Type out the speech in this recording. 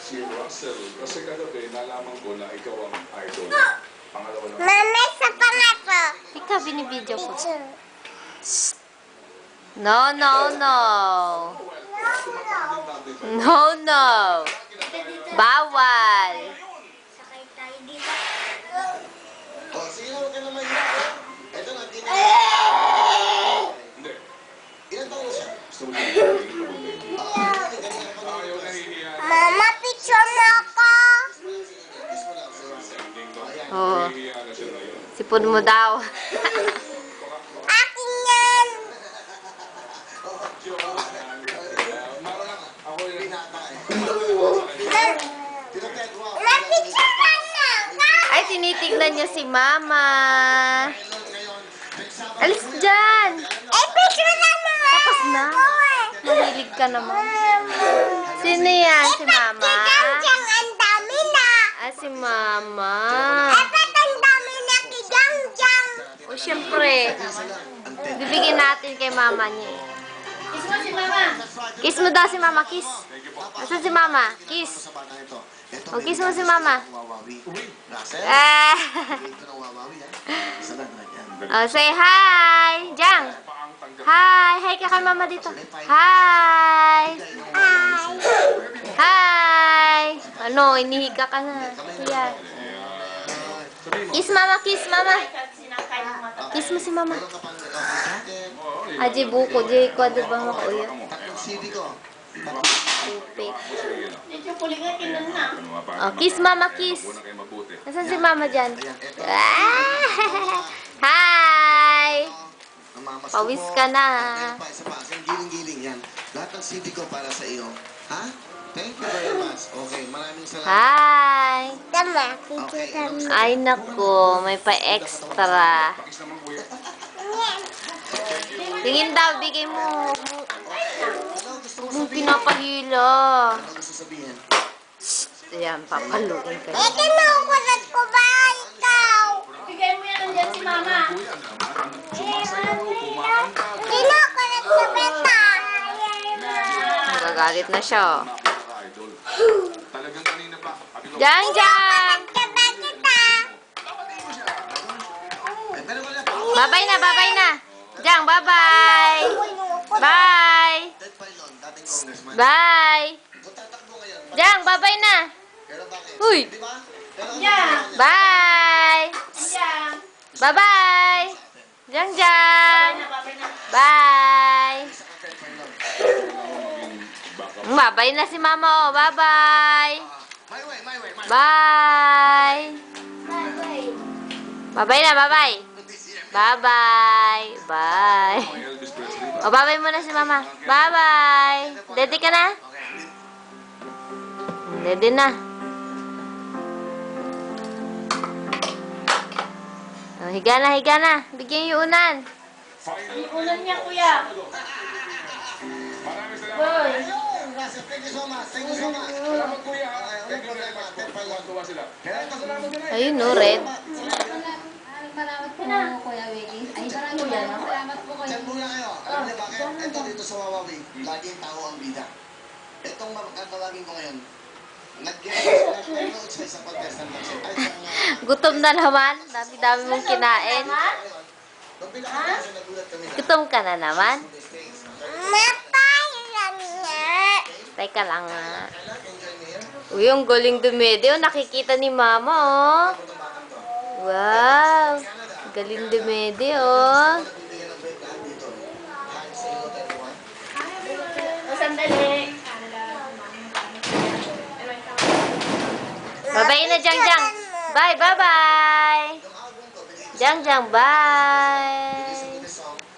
Si Russell, kasi kagabi nalaman ko na ikaw ang idol. Pangalawa na. Mama, sa pangato. Ikaw, binibidyo ko. No, no, no. No, no. Bawal. Sakay tayo dito. Oh, sige na, huwag ka naman yun. Ito na, hindi na. Hindi. Ilan taon na siya? Gusto mo din. Ayaw nahihiya. Mama, picture mo ako. Kiss mo lang, sir. Oo. Nahihiya na siya ngayon. Sipon mo daw. Akin yan. Marang ako yung Binata eh. Tinategwa. Na-picture ka na. Ay, tinitignan niya si Mama. Ngayon, next Sabado. Alis dyan. Eh, picture na naman. Tapos na. Mahilig ka naman. Sino yan? Si Mama? Kigang-gang, ang dami na. Ah, si Mama. Eh, ba't ang dami na kigang-gang? O, syempre. Bibigyan natin kay Mama niya. Kiss mo si Mama. Kiss mo daw si Mama. Kiss. Asan si Mama? Kiss. Sa bata ito. Ito, O, kiss mo si Mama. Wawawi. Russell. Ah. Ito na wawawi, ha? Isa lang na yan. Oh, say hi. Jang. Hi. Hi ka kay Mama dito. Hi. Hi. Ano, inihiga ka na. Kuya. Kiss Mama, kiss Mama. Kiss mo si Mama. Meron ka pang chicken. Aji buko, di ko ba makuya. Tatlong CD ko. Tupik. Ito pulingan kinan na. Oh, kiss Mama, kiss. Una kayo mabuti. Nasaan si Mama dyan? Ayan, ito. Ah! Hi. Ang mamas ko Pawis po. ka na. Ayan pa, isa pa. Yung giling-giling yan. Lahat ng CD ko para sa iyo. Ha? Thank you very much. Okay, maraming salamat. Hi. Tama, Okay, picture ka na. Ay nako, may pa-extra. Pakis naman kuya. Tingin daw, bigay mo. Ano gusto mo Mong sabihin? pinapahila. Ano gusto sabihin? Ayan, papaluin ka. Eh, kinukulat ko ba ikaw? Bigay mo yan nandiyan si Mama. Kuya naman. Sumasayaw, kumakanta. Kinukulat ko ba ito? Nagagalit na siya. Oh. Napaka-idol. Talagang kanina pa. Sabi ko, Jang, Jang! Diba kita? Eh, pero wala pa. Babay na, babay na. Jang, bye-bye. Bye. Ted Pailon, dating congressman. Bye. Kung tatakbo ngayon, Jang, bye-bye na. pero bakit? Uy. Di ba? Pero ano Yeah. niya? Bye. Nandiyan. Bye-bye. Jang, Jang. Bye. Ted Pailon. Babay na si Mama, oh. Bye-bye. My way, my way, my way. Bye. Bye-bye na, bye-bye. Hindi siya. Bye-bye. Bye. Elvis Presley. O, bye-bye muna si Mama. Bye-bye. Ready ka na? Okay. Ready na. O, higa na, higa na. Bigyan yung unan. Ulan niya, kuya. Maraming salamat. Boy. Ayun, Russell, thank you so much. Thank you so much. Salamat kuya. Okay, Thank you very much. Tuwa sila. Salamat din eh. Ayun, no, red. Salamat po, Kuya Willie. Ay, salamat po kayo. Diyan muna kayo. Alam niyo bakit? Ito dito sa Wawawi, laging tao ang bida. Itong tatawagin ko ngayon, nag-note sa isang contestant lang siya. Ay, isang... Gutom na naman. Dami-dami mong kinain. Nung pinakita kasi nagulat kami na. Gutom ka na naman. Mapay lang nga. Teka lang nga. Enjoy me here. Uy, ang galing dumede. Oh, nakikita ni Mama, oh. Itong batang to. Wow. Galing dumede, oh. Nagbibigyan ng break lahat dito. Kahit sa iyo, everyone. O, sandali. Bye-bye na, Jang Jang. Bye, bye-bye. Yung album ko, binigay ko Jang Jang, bye.